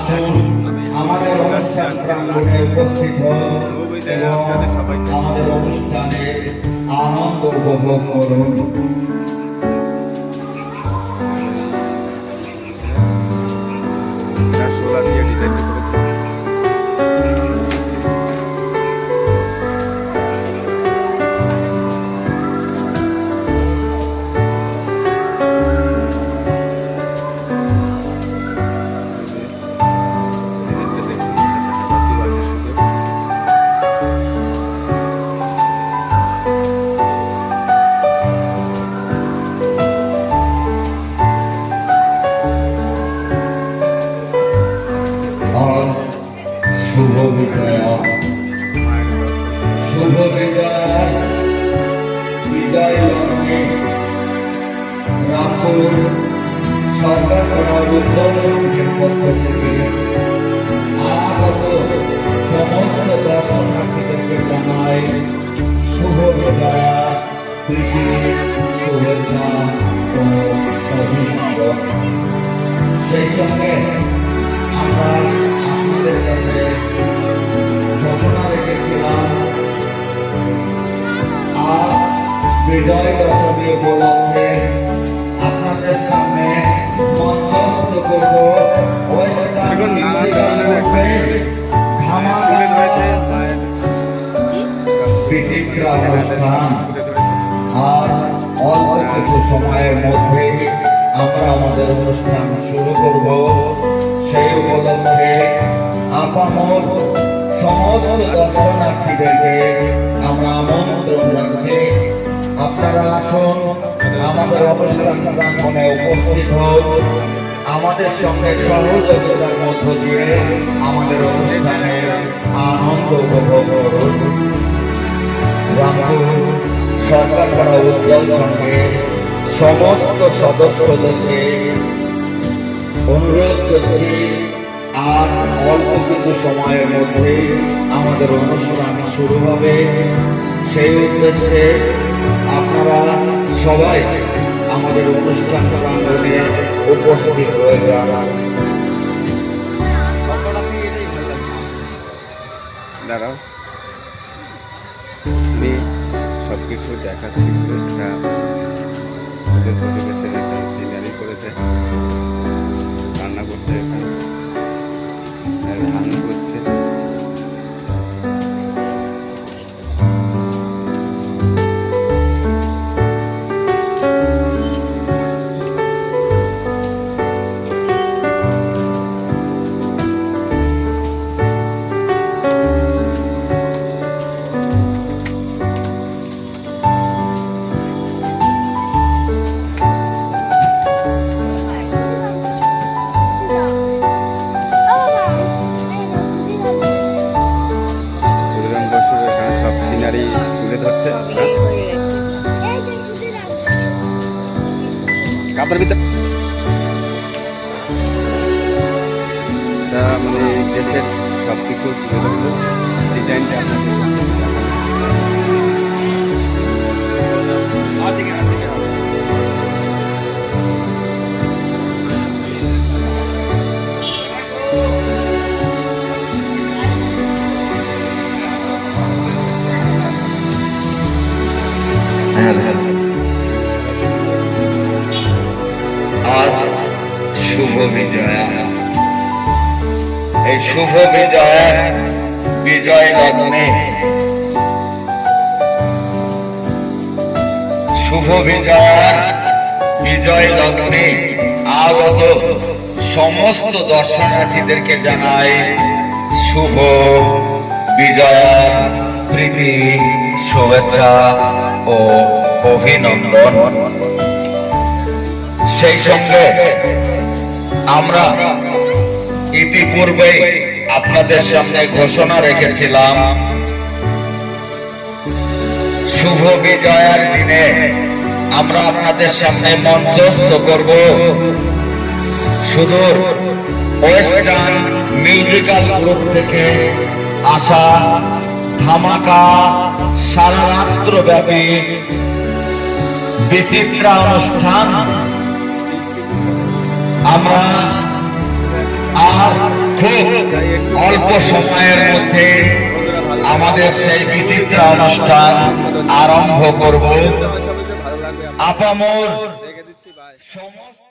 আসুন আমাদের অনুষ্ঠান প্রাঙ্গণে উপস্থিত হন এবং আমাদের অনুষ্ঠানে আনন্দ উপভোগ করুন। শুভ বিজয়া, শুভ বিজয়া, বিজয় লগ্নে রামপুর সরকার উদ্যোগের পক্ষ থেকে আগত সমস্ত দর্শনার্থীদেরকে জানাই শুভ বিজয়া, প্রীতি, শুভেচ্ছা ও অভিনন্দন। সেই সঙ্গে আমরা আপনাদের কাছে ঘোষণা রেখেছিলাম আর বিজয় দশমী উপলক্ষে আপনাদের সামনে মঞ্চস্থ করব বিচিত্র অনুষ্ঠান। আর অল্প কিছু সময়ের মধ্যেই আমরা আমাদের অনুষ্ঠান শুরু করব। সেই উপলক্ষে আপামর সমস্ত দর্শনার্থীদেরকে আমরা আমন্ত্রণ রাখছি, আপনারা আসুন, আমাদের অনুষ্ঠান প্রাঙ্গণে উপস্থিত হন, আমাদের সঙ্গে সহযোগিতার মধ্য দিয়ে আমাদের অনুষ্ঠানের আনন্দ উপভোগ করুন। রামপুর সরকারপাড়া উজ্জ্বল সংঘের সমস্ত সদস্যদেরকে অনুরোধ করছি, আর অল্প কিছু সময়ের মধ্যে আমাদের অনুষ্ঠান শুরু হবে। সেই উদ্দেশ্যে আপনারা সবাই আমাদের অনুষ্ঠান প্রাঙ্গণে উপস্থিত হয়ে যান। দাঁড়াও, আমি সব কিছু দেখাচ্ছি। এটা ওদের পরিবেশের একটা সিনারি করেছে, রান্না করছে, ধান করছে। তুলে ধরছে কাপড়ের ভিতরে মানে দেশের সবকিছু তুলে ধরলো, ডিজাইনটা আজ শুভ বিজয়া, এই শুভ বিজয়া বিজয় লগ্নে, শুভ বিজয়ার বিজয় লগ্নে আগত সমস্ত দর্শনার্থীদেরকে জানাই শুভ বিজয়ার প্রীতি, শুভেচ্ছা ও অভিনন্দন। সেই সঙ্গে আমরা ইতিপূর্বে আপনাদের সামনে ঘোষণা রেখেছিলাম শুভ বিজয়ার দিনে আমরা আপনাদের সামনে মঞ্চস্থ করব সুদূর ওয়েস্টার্ন মিউজিক্যাল গ্রুপ থেকে আসা ধামাকা সারা রাত্র ব্যাপী বিচিত্র অনুষ্ঠান। আমরা আর খুব অল্প সময়ের মধ্যে আমাদের সেই বিচিত্র অনুষ্ঠান আরম্ভ করব। আপামর রেখে দিচ্ছি, বাই। সমস্ত